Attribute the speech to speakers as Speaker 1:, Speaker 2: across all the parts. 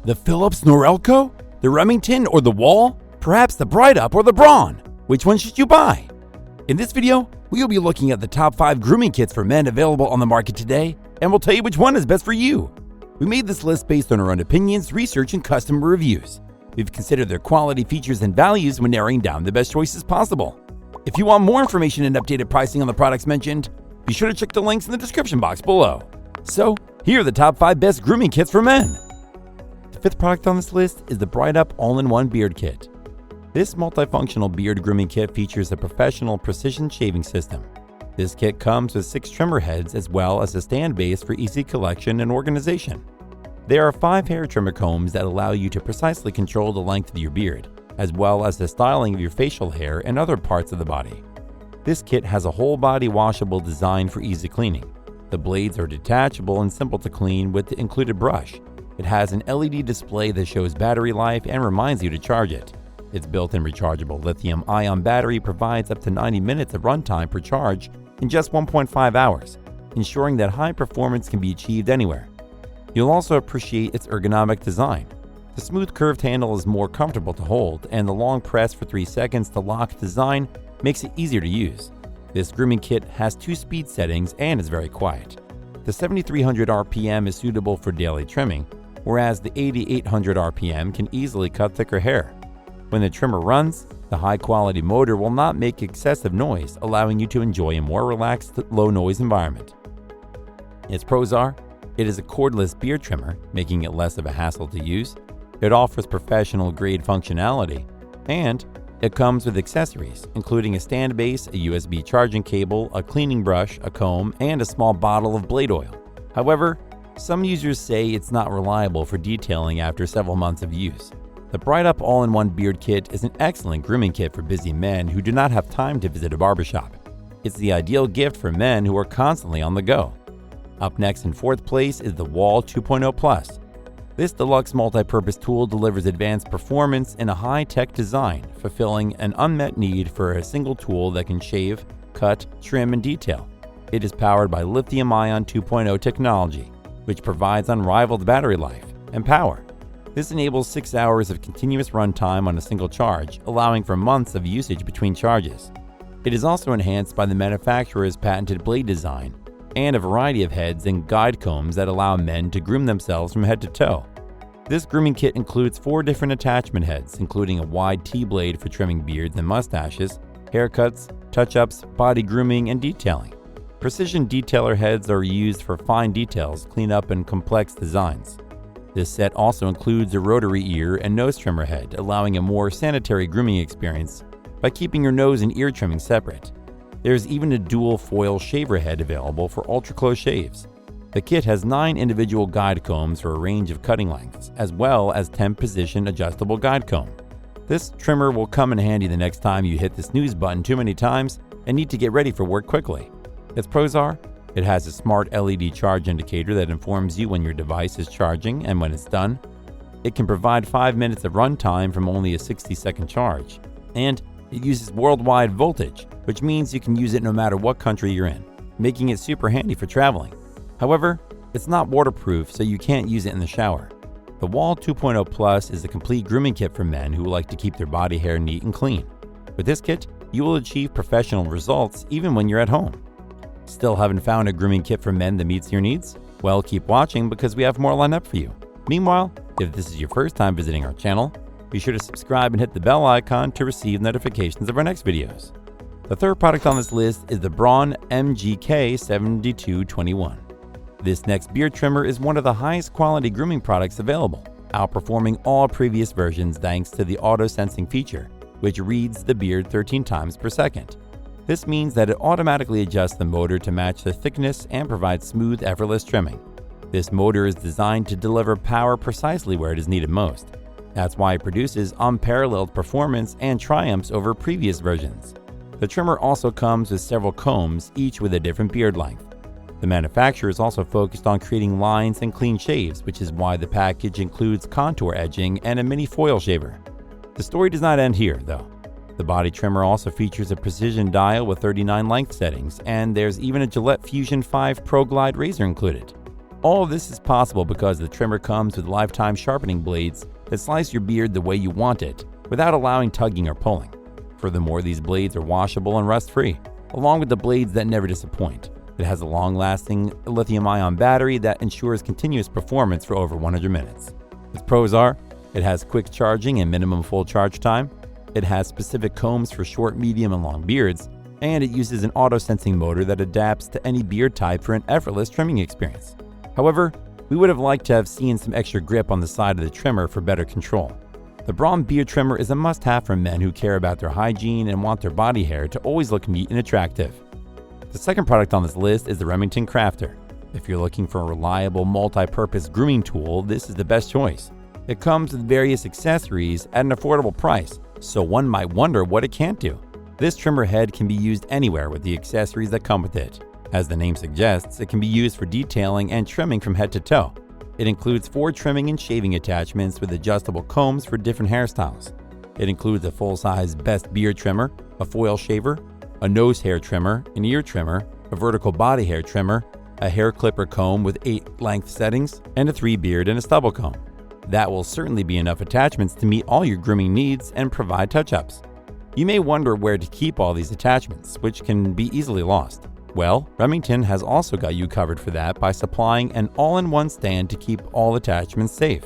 Speaker 1: The Philips Norelco? The Remington or the Wahl? Perhaps the Brightup or the Braun? Which one should you buy? In this video, we will be looking at the top 5 grooming kits for men available on the market today, and we'll tell you which one is best for you. We made this list based on our own opinions, research, and customer reviews. We've considered their quality, features, and values when narrowing down the best choices possible. If you want more information and updated pricing on the products mentioned, be sure to check the links in the description box below. So, here are the top 5 best grooming kits for men. The 5th product on this list is the Brightup All-in-One Beard Kit. This multifunctional beard grooming kit features a professional precision shaving system. This kit comes with 6 trimmer heads as well as a stand base for easy collection and organization. There are 5 hair trimmer combs that allow you to precisely control the length of your beard, as well as the styling of your facial hair and other parts of the body. This kit has a whole body washable design for easy cleaning. The blades are detachable and simple to clean with the included brush. It has an LED display that shows battery life and reminds you to charge it. Its built-in rechargeable lithium-ion battery provides up to 90 minutes of runtime per charge in just 1.5 hours, ensuring that high performance can be achieved anywhere. You'll also appreciate its ergonomic design. The smooth curved handle is more comfortable to hold, and the long press for 3 seconds to lock design makes it easier to use. This grooming kit has 2 speed settings and is very quiet. The 7300 RPM is suitable for daily trimming, whereas the 8800 RPM can easily cut thicker hair. When the trimmer runs, the high-quality motor will not make excessive noise, allowing you to enjoy a more relaxed, low-noise environment. Its pros are, it is a cordless beard trimmer, making it less of a hassle to use. It offers professional-grade functionality, and it comes with accessories, including a stand base, a USB charging cable, a cleaning brush, a comb, and a small bottle of blade oil. However, some users say it's not reliable for detailing after several months of use. The Brightup All-in-One Beard Kit is an excellent grooming kit for busy men who do not have time to visit a barbershop. It's the ideal gift for men who are constantly on the go. Up next in 4th place is the Wahl 2.0 Plus. This deluxe multi-purpose tool delivers advanced performance in a high-tech design, fulfilling an unmet need for a single tool that can shave, cut, trim, and detail. It is powered by lithium-ion 2.0 technology, which provides unrivaled battery life and power. This enables 6 hours of continuous runtime on a single charge, allowing for months of usage between charges. It is also enhanced by the manufacturer's patented blade design and a variety of heads and guide combs that allow men to groom themselves from head to toe. This grooming kit includes 4 different attachment heads, including a wide T-blade for trimming beards and mustaches, haircuts, touch-ups, body grooming, and detailing. Precision detailer heads are used for fine details, cleanup, and complex designs. This set also includes a rotary ear and nose trimmer head, allowing a more sanitary grooming experience by keeping your nose and ear trimming separate. There's even a dual foil shaver head available for ultra-close shaves. The kit has 9 individual guide combs for a range of cutting lengths, as well as 10-position adjustable guide comb. This trimmer will come in handy the next time you hit the snooze button too many times and need to get ready for work quickly. Its pros are, it has a smart LED charge indicator that informs you when your device is charging and when it's done. It can provide 5 minutes of runtime from only a 60-second charge. And it uses worldwide voltage, which means you can use it no matter what country you're in, making it super handy for traveling. However, it's not waterproof, so you can't use it in the shower. The Wahl 2.0 Plus is a complete grooming kit for men who like to keep their body hair neat and clean. With this kit, you will achieve professional results even when you're at home. Still haven't found a grooming kit for men that meets your needs? Well, keep watching because we have more lined up for you. Meanwhile, if this is your first time visiting our channel, be sure to subscribe and hit the bell icon to receive notifications of our next videos. The 3rd product on this list is the Braun MGK7221. This next beard trimmer is one of the highest quality grooming products available, outperforming all previous versions thanks to the auto-sensing feature, which reads the beard 13 times per second. This means that it automatically adjusts the motor to match the thickness and provides smooth, effortless trimming. This motor is designed to deliver power precisely where it is needed most. That's why it produces unparalleled performance and triumphs over previous versions. The trimmer also comes with several combs, each with a different beard length. The manufacturer is also focused on creating lines and clean shaves, which is why the package includes contour edging and a mini foil shaver. The story does not end here, though. The body trimmer also features a precision dial with 39 length settings, and there's even a Gillette Fusion 5 Pro Glide razor included. All of this is possible because the trimmer comes with lifetime sharpening blades that slice your beard the way you want it, without allowing tugging or pulling. Furthermore, these blades are washable and rust-free, along with the blades that never disappoint. It has a long-lasting lithium-ion battery that ensures continuous performance for over 100 minutes. Its pros are, it has quick charging and minimum full charge time, it has specific combs for short, medium, and long beards, and it uses an auto-sensing motor that adapts to any beard type for an effortless trimming experience. However, we would have liked to have seen some extra grip on the side of the trimmer for better control. The Braun beard trimmer is a must-have for men who care about their hygiene and want their body hair to always look neat and attractive. The second product on this list is the Remington Crafter. If you're looking for a reliable, multi-purpose grooming tool, this is the best choice. It comes with various accessories at an affordable price, so one might wonder what it can't do. This trimmer head can be used anywhere with the accessories that come with it. As the name suggests, it can be used for detailing and trimming from head to toe. It includes 4 trimming and shaving attachments with adjustable combs for different hairstyles. It includes a full-size best beard trimmer, a foil shaver, a nose hair trimmer, an ear trimmer, a vertical body hair trimmer, a hair clipper comb with 8 length settings, and a 3 beard and a stubble comb. That will certainly be enough attachments to meet all your grooming needs and provide touch-ups. You may wonder where to keep all these attachments, which can be easily lost. Well, Remington has also got you covered for that by supplying an all-in-one stand to keep all attachments safe.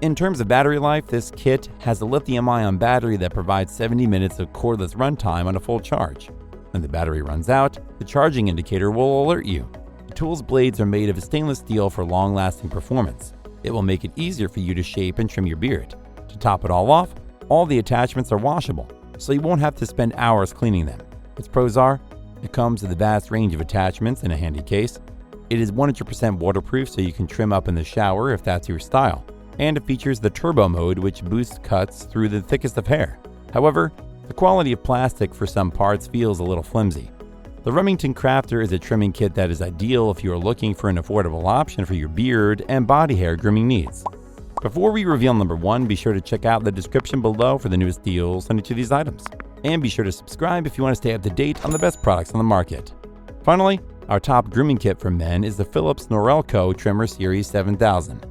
Speaker 1: In terms of battery life, this kit has a lithium-ion battery that provides 70 minutes of cordless runtime on a full charge. When the battery runs out, the charging indicator will alert you. The tool's blades are made of stainless steel for long-lasting performance. It will make it easier for you to shape and trim your beard. To top it all off, all the attachments are washable, so you won't have to spend hours cleaning them. Its pros are, it comes with a vast range of attachments in a handy case. It is 100% waterproof, so you can trim up in the shower if that's your style. And it features the turbo mode, which boosts cuts through the thickest of hair. However, the quality of plastic for some parts feels a little flimsy. The Remington Crafter is a trimming kit that is ideal if you are looking for an affordable option for your beard and body hair grooming needs. Before we reveal number 1, be sure to check out the description below for the newest deals on each of these items. And be sure to subscribe if you want to stay up to date on the best products on the market. Finally, our top grooming kit for men is the Philips Norelco Trimmer Series 7000.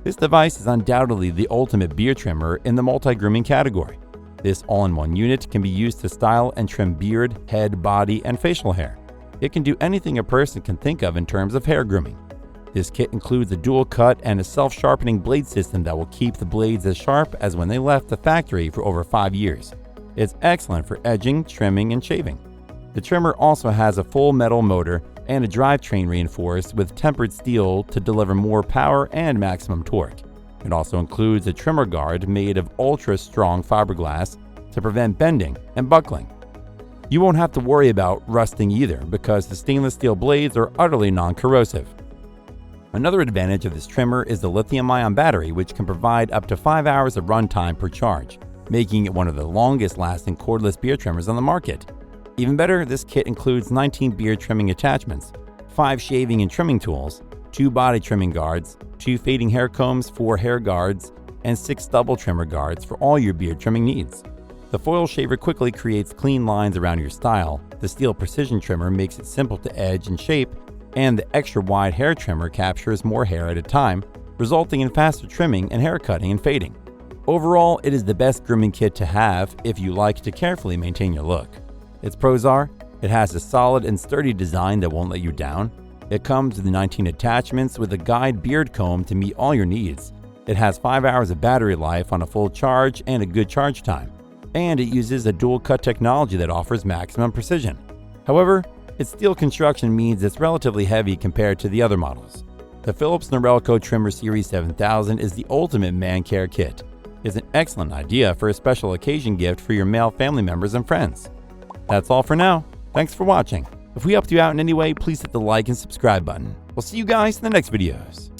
Speaker 1: This device is undoubtedly the ultimate beard trimmer in the multi-grooming category. This all-in-one unit can be used to style and trim beard, head, body, and facial hair. It can do anything a person can think of in terms of hair grooming. This kit includes a dual cut and a self-sharpening blade system that will keep the blades as sharp as when they left the factory for over 5 years. It's excellent for edging, trimming, and shaving. The trimmer also has a full metal motor and a drivetrain reinforced with tempered steel to deliver more power and maximum torque. It also includes a trimmer guard made of ultra-strong fiberglass to prevent bending and buckling. You won't have to worry about rusting either because the stainless steel blades are utterly non-corrosive. Another advantage of this trimmer is the lithium-ion battery, which can provide up to 5 hours of runtime per charge, making it one of the longest-lasting cordless beard trimmers on the market. Even better, this kit includes 19 beard trimming attachments, 5 shaving and trimming tools, 2 body trimming guards, 2 fading hair combs, 4 hair guards, and 6 double trimmer guards for all your beard trimming needs. The foil shaver quickly creates clean lines around your style, the steel precision trimmer makes it simple to edge and shape, and the extra wide hair trimmer captures more hair at a time, resulting in faster trimming and hair cutting and fading. Overall, it is the best grooming kit to have if you like to carefully maintain your look. Its pros are, it has a solid and sturdy design that won't let you down. It comes with 19 attachments with a guide beard comb to meet all your needs. It has 5 hours of battery life on a full charge and a good charge time. And it uses a dual cut technology that offers maximum precision. However, its steel construction means it's relatively heavy compared to the other models. The Philips Norelco Trimmer Series 7000 is the ultimate man care kit. It's an excellent idea for a special occasion gift for your male family members and friends. That's all for now. Thanks for watching. If we helped you out in any way, please hit the like and subscribe button. We'll see you guys in the next videos.